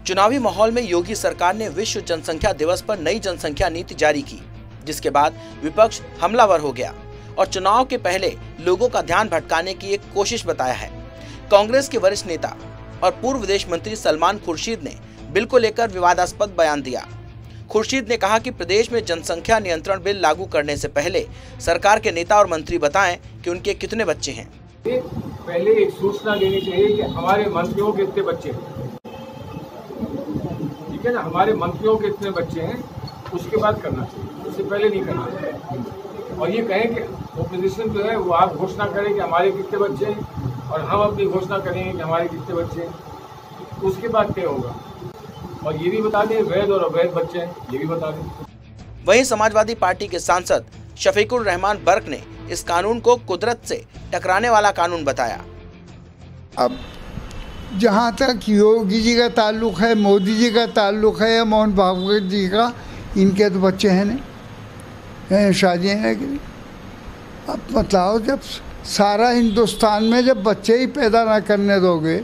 चुनावी माहौल में योगी सरकार ने विश्व जनसंख्या दिवस पर नई जनसंख्या नीति जारी की, जिसके बाद विपक्ष हमलावर हो गया और चुनाव के पहले लोगों का ध्यान भटकाने की एक कोशिश बताया है। कांग्रेस के वरिष्ठ नेता और पूर्व विदेश मंत्री सलमान खुर्शीद ने बिल को लेकर विवादास्पद बयान दिया। खुर्शीद ने कहा कि प्रदेश में जनसंख्या नियंत्रण बिल लागू करने से पहले सरकार के नेता और मंत्री बताएं कि उनके कितने बच्चे हैं। पहले एक सूचना देनी चाहिए कि हमारे मंत्रियों के कितने बच्चे हैं, ठीक है ना, हमारे मंत्रियों के कितने बच्चे हैं, उसके बाद करना चाहिए, उससे पहले नहीं करना चाहिए। और ये कहें कि ओपोजिशन जो है वो आप घोषणा करें कि हमारे कितने बच्चे हैं और हम अपनी घोषणा करेंगे कि हमारे कितने बच्चे हैं, उसके बाद क्या होगा। और ये भी बता दें वैध और अवैध बच्चे हैं, ये भी बता दें। वहीं समाजवादी पार्टी के सांसद शफीकुर रहमान बर्क ने इस कानून को कुदरत से टकराने वाला कानून बताया। अब जहाँ तक योगी जी का ताल्लुक है, मोदी जी का ताल्लुक है या मोहन भागवत जी का, इनके तो बच्चे हैं नहीं, शादियाँ हैं कि नहीं। अब बताओ, जब सारा हिंदुस्तान में जब बच्चे ही पैदा ना करने दोगे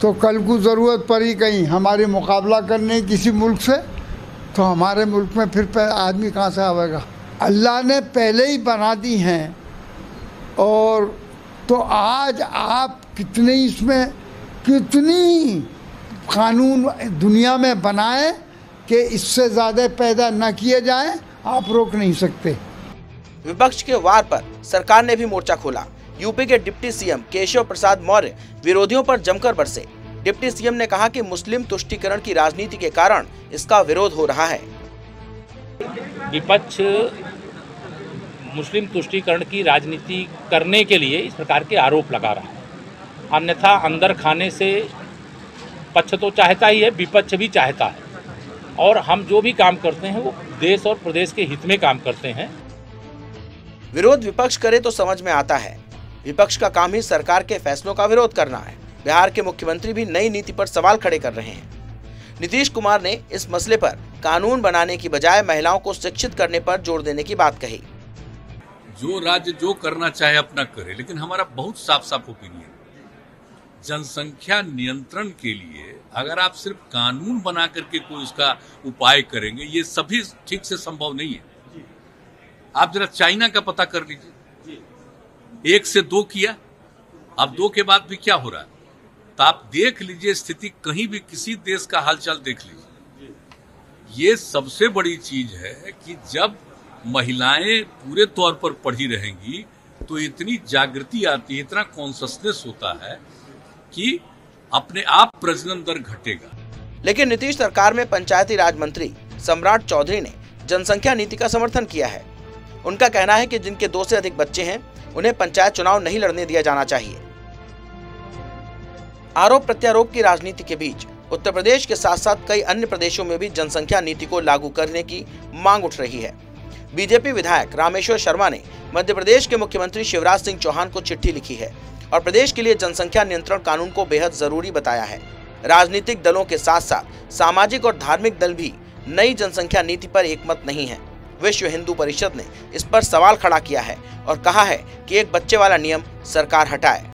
तो कल को ज़रूरत पड़ी कहीं हमारे मुकाबला करने किसी मुल्क से, तो हमारे मुल्क में फिर आदमी कहाँ से आवेगा। अल्लाह ने पहले ही बना दी हैं, और तो आज आप कितनी कानून दुनिया में बनाए कि इससे ज़्यादा पैदा न किए जाए, आप रोक नहीं सकते। विपक्ष के वार पर सरकार ने भी मोर्चा खोला। यूपी के डिप्टी सीएम केशव प्रसाद मौर्य विरोधियों पर जमकर बरसे। डिप्टी सीएम ने कहा कि मुस्लिम तुष्टीकरण की राजनीति के कारण इसका विरोध हो रहा है। विपक्ष मुस्लिम तुष्टीकरण की राजनीति करने के लिए इस प्रकार के आरोप लगा रहा है, अन्यथा अंदर खाने से पक्ष तो चाहता ही है, विपक्ष भी चाहता है, और हम जो भी काम करते हैं वो देश और प्रदेश के हित में काम करते हैं। विरोध विपक्ष करे तो समझ में आता है, विपक्ष का काम ही सरकार के फैसलों का विरोध करना है। बिहार के मुख्यमंत्री भी नई नीति पर सवाल खड़े कर रहे हैं। नीतीश कुमार ने इस मसले पर कानून बनाने की बजाय महिलाओं को शिक्षित करने पर जोर देने की बात कही। जो राज्य जो करना चाहे अपना करे, लेकिन हमारा बहुत साफ साफ ओपिनियन, जनसंख्या नियंत्रण के लिए अगर आप सिर्फ कानून बना करके कोई उसका उपाय करेंगे, ये सभी ठीक से संभव नहीं है। आप जरा चाइना का पता कर लीजिए, 1 से 2 किया, अब 2 के बाद भी क्या हो रहा है, तो आप देख लीजिए स्थिति, कहीं भी किसी देश का हालचाल देख लीजिए। ये सबसे बड़ी चीज है कि जब महिलाएं पूरे तौर पर पढ़ी रहेंगी तो इतनी जागृति आती है, इतना कॉन्शसनेस होता है कि अपने आप प्रजनन दर घटेगा। लेकिन नीतीश सरकार में पंचायती राज मंत्री सम्राट चौधरी ने जनसंख्या नीति का समर्थन किया है। उनका कहना है कि जिनके 2 से अधिक बच्चे हैं उन्हें पंचायत चुनाव नहीं लड़ने दिया जाना चाहिए। आरोप प्रत्यारोप की राजनीति के बीच उत्तर प्रदेश के साथ साथ कई अन्य प्रदेशों में भी जनसंख्या नीति को लागू करने की मांग उठ रही है। बीजेपी विधायक रामेश्वर शर्मा ने मध्य प्रदेश के मुख्यमंत्री शिवराज सिंह चौहान को चिट्ठी लिखी है और प्रदेश के लिए जनसंख्या नियंत्रण कानून को बेहद जरूरी बताया है। राजनीतिक दलों के साथ साथ सामाजिक और धार्मिक दल भी नई जनसंख्या नीति पर एकमत नहीं है। विश्व हिंदू परिषद ने इस पर सवाल खड़ा किया है और कहा है कि एक बच्चे वाला नियम सरकार हटाए।